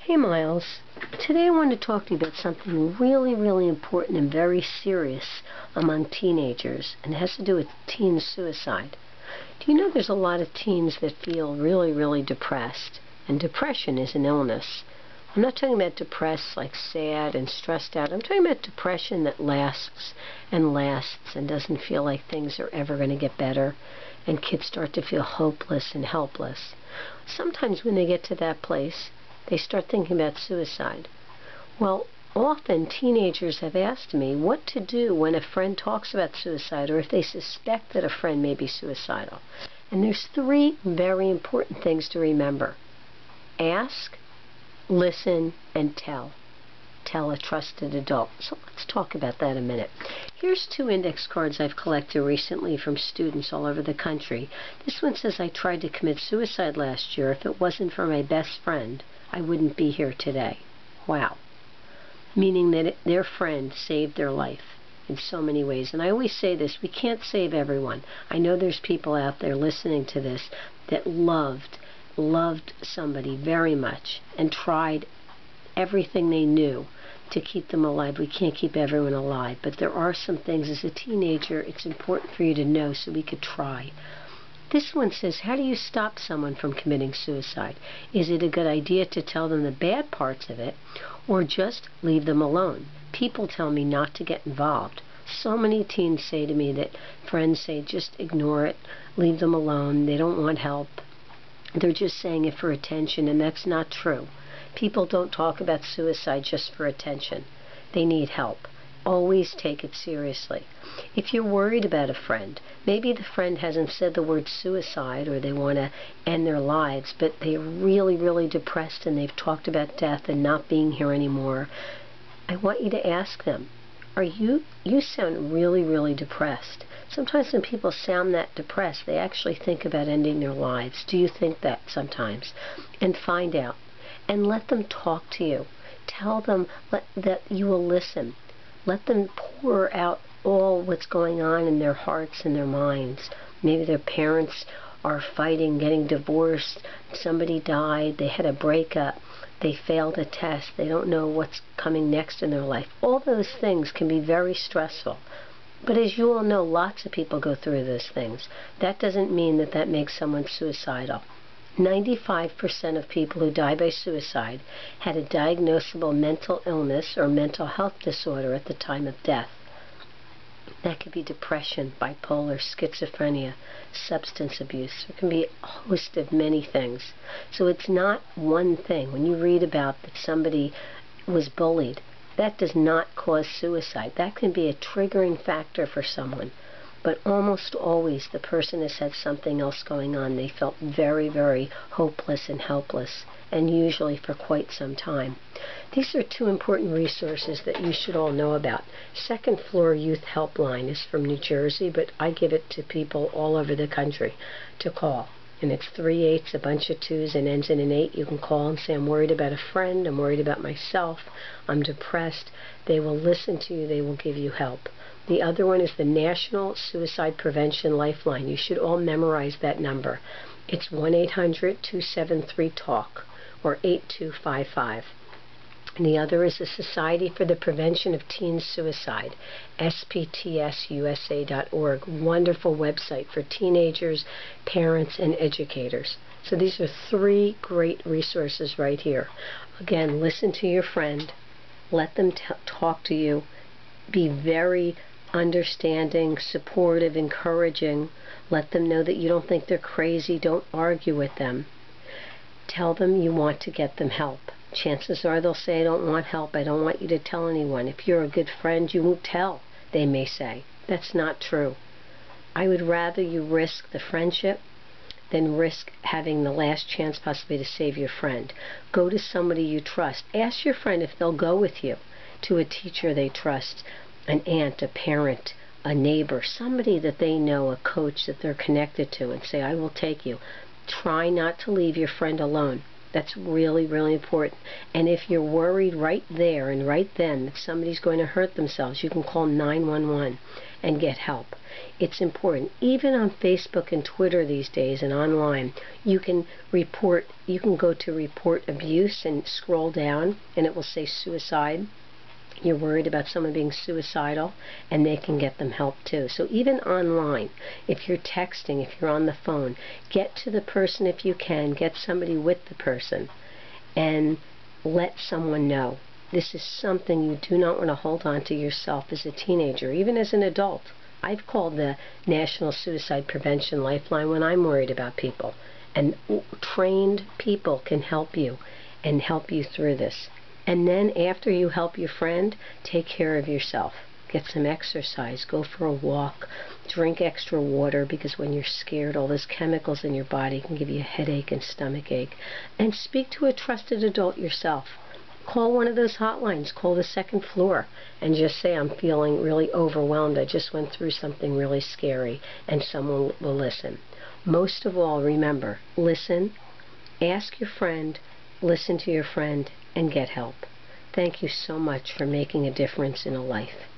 Hey Miles, today I want to talk to you about something really, really important and very serious among teenagers, and it has to do with teen suicide. Do you know there's a lot of teens that feel really, really depressed, and depression is an illness. I'm not talking about depressed like sad and stressed out. I'm talking about depression that lasts and lasts and doesn't feel like things are ever going to get better, and kids start to feel hopeless and helpless. Sometimes when they get to that place, they start thinking about suicide. Well, often teenagers have asked me what to do when a friend talks about suicide or if they suspect that a friend may be suicidal. And there's three very important things to remember. Ask, listen, and tell. Tell a trusted adult. So let's talk about that a minute. Here's 2 index cards I've collected recently from students all over the country. This one says, I tried to commit suicide last year. If it wasn't for my best friend, I wouldn't be here today. Wow. Meaning that their friend saved their life in so many ways. And I always say this, we can't save everyone. I know there's people out there listening to this that loved somebody very much and tried everything they knew to keep them alive. We can't keep everyone alive, but there are some things as a teenager it's important for you to know so we could try. This one says, how do you stop someone from committing suicide? Is it a good idea to tell them the bad parts of it, or just leave them alone? People tell me not to get involved. So many teens say to me that friends say, just ignore it, leave them alone, they don't want help. They're just saying it for attention, and that's not true. People don't talk about suicide just for attention. They need help. Always take it seriously. If you're worried about a friend, maybe the friend hasn't said the word suicide or they want to end their lives, but they're really, really depressed and they've talked about death and not being here anymore, I want you to ask them, you sound really, really depressed. Sometimes when people sound that depressed, they actually think about ending their lives. Do you think that sometimes? And find out. And let them talk to you. Tell them that you will listen. Let them pour out all what's going on in their hearts and their minds. Maybe their parents are fighting, getting divorced, somebody died, they had a breakup, they failed a test, they don't know what's coming next in their life. All those things can be very stressful. But as you all know, lots of people go through those things. That doesn't mean that makes someone suicidal. 95% of people who die by suicide had a diagnosable mental illness or mental health disorder at the time of death. That could be depression, bipolar, schizophrenia, substance abuse. It can be a host of many things. So it's not one thing. When you read about that somebody was bullied, that does not cause suicide. That can be a triggering factor for someone. But almost always the person has had something else going on. They felt very, very hopeless and helpless, and usually for quite some time. These are 2 important resources that you should all know about. Second Floor Youth Helpline is from New Jersey, but I give it to people all over the country to call. And it's 3/8, a bunch of 2s, and ends in an 8. You can call and say, I'm worried about a friend, I'm worried about myself, I'm depressed. They will listen to you, they will give you help. The other one is the National Suicide Prevention Lifeline. You should all memorize that number. It's 1-800-273-TALK or 8255. And the other is the Society for the Prevention of Teen Suicide, sptsusa.org. Wonderful website for teenagers, parents, and educators. So these are 3 great resources right here. Again, listen to your friend. Let them talk to you. Be very understanding, supportive, encouraging. Let them know that you don't think they're crazy. Don't argue with them. Tell them you want to get them help. Chances are they'll say, I don't want help. I don't want you to tell anyone. If you're a good friend, you won't tell, they may say. That's not true. I would rather you risk the friendship than risk having the last chance possibly to save your friend. Go to somebody you trust. Ask your friend if they'll go with you to a teacher they trust, an aunt, a parent, a neighbor, somebody that they know, a coach that they're connected to, and say, I will take you. Try not to leave your friend alone. That's really, really important. And if you're worried right there and right then that somebody's going to hurt themselves, you can call 911 and get help. It's important. Even on Facebook and Twitter these days and online, you can go to report abuse and scroll down and it will say suicide. You're worried about someone being suicidal, and they can get them help too. So even online, if you're texting, if you're on the phone, get to the person if you can, get somebody with the person, and let someone know. This is something you do not want to hold on to yourself as a teenager, even as an adult. I've called the National Suicide Prevention Lifeline when I'm worried about people, and trained people can help you and help you through this. And then after you help your friend, take care of yourself. Get some exercise, go for a walk, drink extra water, because when you're scared, all those chemicals in your body can give you a headache and stomach ache. And speak to a trusted adult yourself. Call one of those hotlines, call the second floor, and just say, I'm feeling really overwhelmed, I just went through something really scary, and someone will listen. Most of all, remember, listen, ask your friend, listen to your friend, and get help. Thank you so much for making a difference in a life.